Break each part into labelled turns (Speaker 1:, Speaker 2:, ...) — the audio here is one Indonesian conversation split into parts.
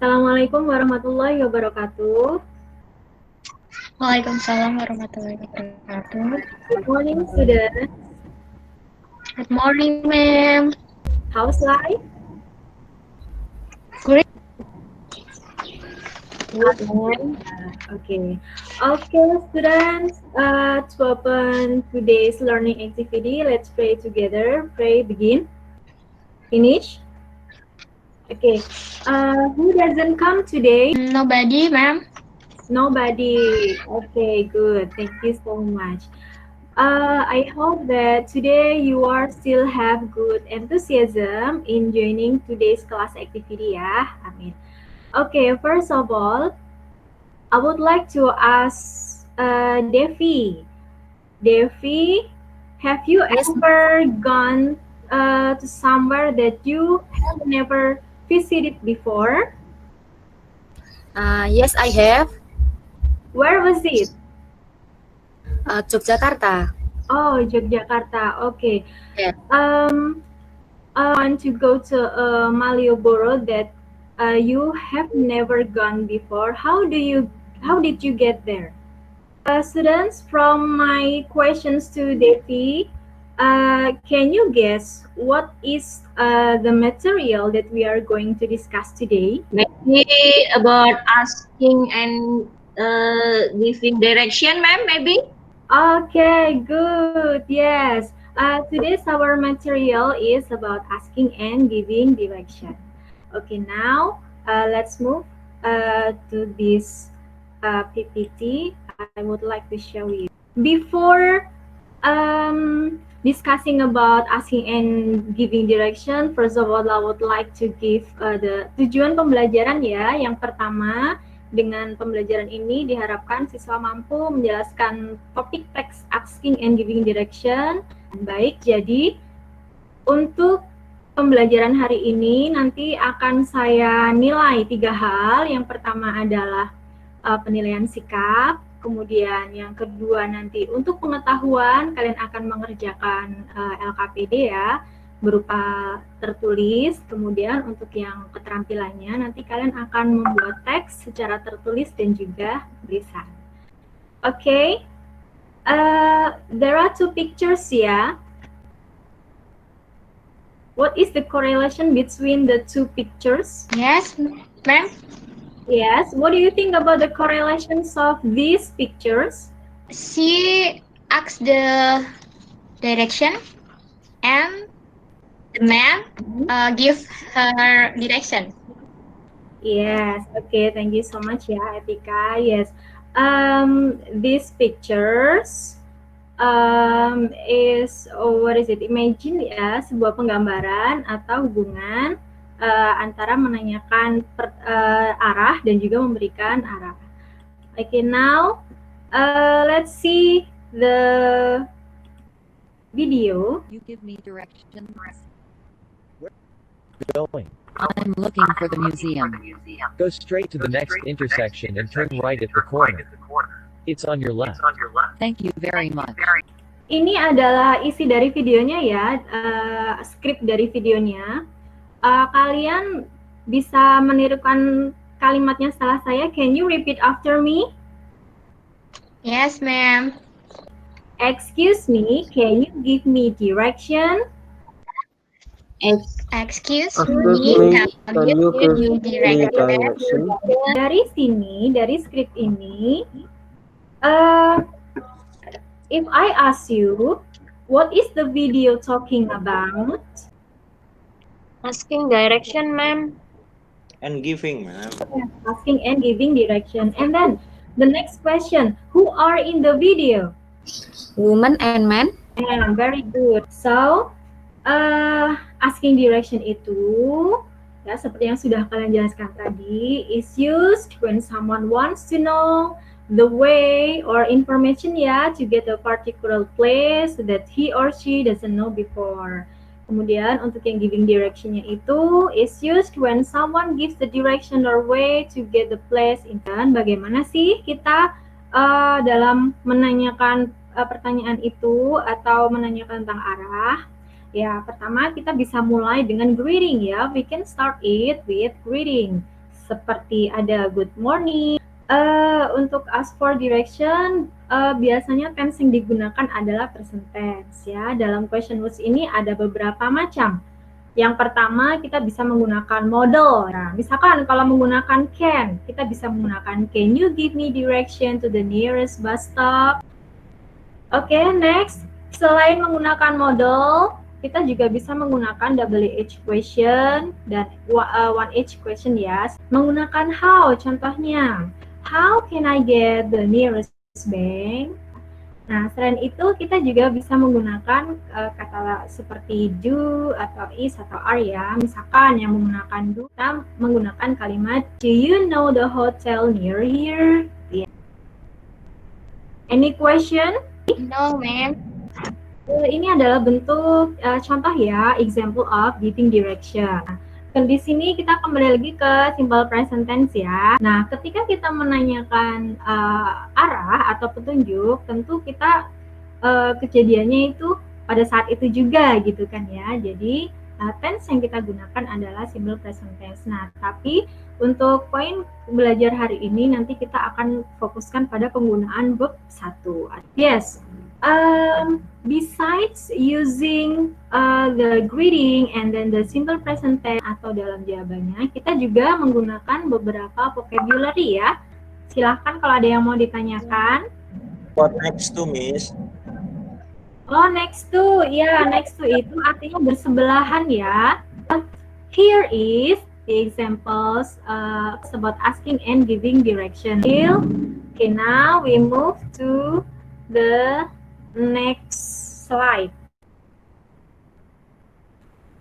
Speaker 1: Assalamualaikum warahmatullahi wabarakatuh.
Speaker 2: Waalaikumsalam warahmatullahi wabarakatuh.
Speaker 1: Good morning, students.
Speaker 2: Good morning, ma'am.
Speaker 1: How's life?
Speaker 2: Great.
Speaker 1: Good, ma'am. Okay, students. To open today's learning activity, let's pray together. Pray, begin. Finish. Okay. Who doesn't come today?
Speaker 2: Nobody, ma'am.
Speaker 1: Nobody. Okay, good. Thank you so much. I hope that today you are still have good enthusiasm in joining today's class activity ya. Amin. Okay, first of all, I would like to ask Devi. Devi, have you ever gone to somewhere that you have never visited before?
Speaker 3: Yes, I have.
Speaker 1: Where was it?
Speaker 3: Yogyakarta.
Speaker 1: Oh, Yogyakarta. Okay.
Speaker 3: Yeah.
Speaker 1: I want to go to Malioboro that you have never gone before. How did you get there? Students, from my questions to Devi, can you guess what is the material that we are going to discuss today?
Speaker 4: Maybe about asking and giving direction, ma'am, maybe?
Speaker 1: Okay, good. Yes. Today's our material is about asking and giving direction. Okay, now let's move to this PPT. I would like to show you. Before discussing about asking and giving direction, first of all, I would like to give the tujuan pembelajaran ya. Yang pertama, dengan pembelajaran ini diharapkan siswa mampu menjelaskan topik teks asking and giving direction. Baik, jadi untuk pembelajaran hari ini nanti akan saya nilai 3 hal. Yang pertama adalah penilaian sikap, kemudian yang kedua nanti untuk pengetahuan kalian akan mengerjakan LKPD ya, berupa tertulis, kemudian untuk yang keterampilannya nanti kalian akan membuat teks secara tertulis dan juga tulisan. Okay, there are 2 pictures ya. What is the correlation between the 2 pictures?
Speaker 2: Yes, ma'am.
Speaker 1: Yes, what do you think about the correlations of these pictures?
Speaker 2: She asks the direction, and the man give her direction.
Speaker 1: Yes, okay, thank you so much ya, Etika. Yes, these pictures is what is it? Imagine ya, sebuah penggambaran atau hubungan antara menanyakan arah dan juga memberikan arah. Okay, now let's see the video.
Speaker 5: You give me directions.
Speaker 6: Where going?
Speaker 5: I'm looking for the museum.
Speaker 6: Go straight to the next intersection and turn right at the corner. It's on your left.
Speaker 5: Thank you very much.
Speaker 1: Ini adalah isi dari videonya ya, skrip dari videonya. Kalian bisa menirukan kalimatnya setelah saya. Can you repeat after me?
Speaker 2: Yes, ma'am.
Speaker 1: Excuse me, can you give me direction?
Speaker 2: Excuse me, can you give me direction?
Speaker 1: Dari sini, dari skrip ini, if I ask you, what is the video talking about?
Speaker 4: Asking direction, ma'am.
Speaker 7: And giving, ma'am.
Speaker 1: Asking and giving direction. And then the next question, who are in the video?
Speaker 3: Woman and man.
Speaker 1: And very good. So, asking direction itu ya seperti yang sudah kalian jelaskan tadi is used when someone wants to know the way or information ya to get a particular place that he or she doesn't know before. Kemudian untuk yang giving direction-nya itu is used when someone gives the direction or way to get the place in. Dan bagaimana sih kita dalam menanyakan pertanyaan itu atau menanyakan tentang arah? Ya, pertama kita bisa mulai dengan greeting ya. We can start it with greeting. seperti ada good morning. Untuk ask for direction, biasanya tense yang digunakan adalah present tense ya. Dalam question words ini ada beberapa macam. Yang pertama, kita bisa menggunakan modal. Nah, misalkan kalau menggunakan can, kita bisa menggunakan can you give me direction to the nearest bus stop? Oke, next. Selain menggunakan modal, kita juga bisa menggunakan WH question dan 1H question ya. Menggunakan how, contohnya. How can I get the nearest bank? Nah, selain itu kita juga bisa menggunakan kata seperti do atau is atau are ya. Misalkan yang menggunakan do, kita menggunakan kalimat do you know the hotel near here? Yeah. Any question?
Speaker 4: No, ma'am.
Speaker 1: Ini adalah bentuk contoh ya, example of giving direction. Dan di sini kita kembali lagi ke simple present tense ya. Nah, ketika kita menanyakan arah atau petunjuk, tentu kita kejadiannya itu pada saat itu juga gitu kan ya. Jadi tense yang kita gunakan adalah simple present tense. Nah, tapi untuk poin belajar hari ini nanti kita akan fokuskan pada penggunaan verb 1. Yes. Besides using the greeting and then the simple present tense atau dalam jawabannya, kita juga menggunakan beberapa vocabulary ya. Silahkan kalau ada yang mau ditanyakan.
Speaker 7: What next to, Miss?
Speaker 1: Oh, next to. Ya, next to itu artinya bersebelahan ya. Here is the examples about asking and giving direction. Okay, now we move to the next slide.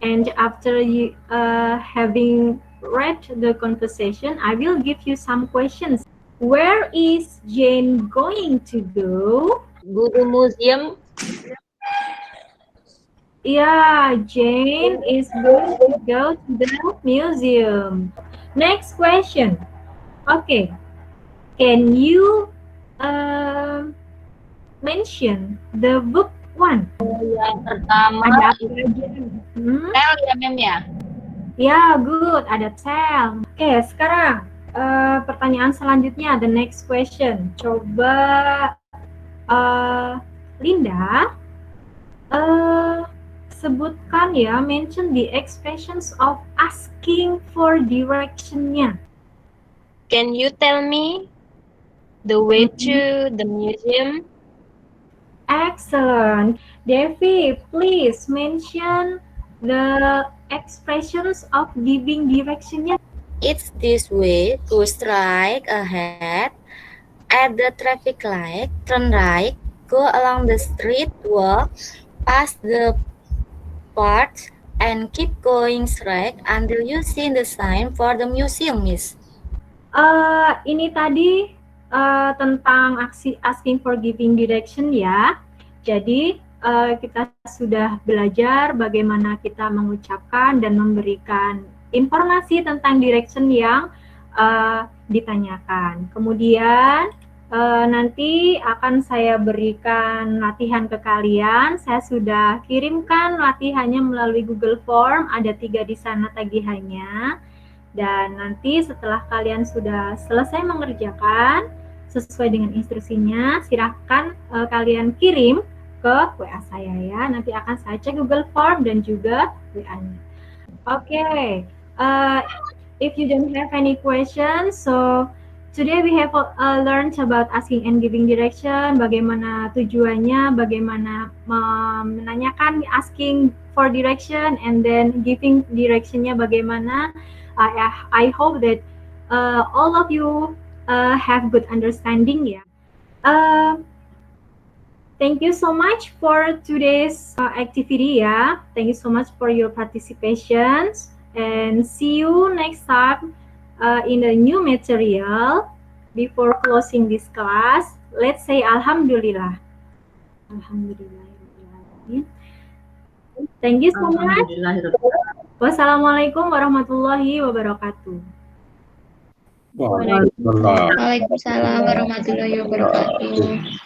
Speaker 1: And after you having read the conversation, I will give you some questions. Where is Jane going to go?
Speaker 4: Go to museum.
Speaker 1: Yeah, Jane is going to go to the museum. Next question. Okay, can you mention the verb 1?
Speaker 4: Yang pertama,
Speaker 1: Ada apa aja?
Speaker 4: tell ya, ma'am ya.
Speaker 1: Ya, good. Ada tell. Oke, sekarang pertanyaan selanjutnya, the next question. Coba Linda sebutkan ya, mention the expressions of asking for direction-nya.
Speaker 4: Can you tell me the way to the museum?
Speaker 1: Excellent. Devi, please mention the expressions of giving direction-nya.
Speaker 3: It's this way, go straight ahead, at the traffic light, turn right, go along the street, walk past the park, and keep going straight until you see the sign for the museum, Miss.
Speaker 1: Ini tadi tentang asking for giving direction ya. Jadi kita sudah belajar bagaimana kita mengucapkan dan memberikan informasi tentang direction yang ditanyakan. Kemudian nanti akan saya berikan latihan ke kalian. Saya sudah kirimkan latihannya melalui Google Form. Ada 3 di sana tagihannya. Dan nanti setelah kalian sudah selesai mengerjakan sesuai dengan instruksinya, silahkan kalian kirim ke WA saya ya. Nanti akan saya cek Google Form dan juga WA-nya. Okay. If you don't have any questions, so today we have learned about asking and giving direction, bagaimana tujuannya, bagaimana menanyakan asking for direction and then giving directionnya bagaimana. I hope that all of you have good understanding ya. Thank you so much for today's activity ya. Thank you so much for your participation and see you next time in a new material. Before closing this class, let's say Alhamdulillah. Alhamdulillah. Thank you so much. Wassalamualaikum warahmatullahi wabarakatuh.
Speaker 2: Waalaikumsalam.
Speaker 4: Waalaikumsalam warahmatullahi wabarakatuh.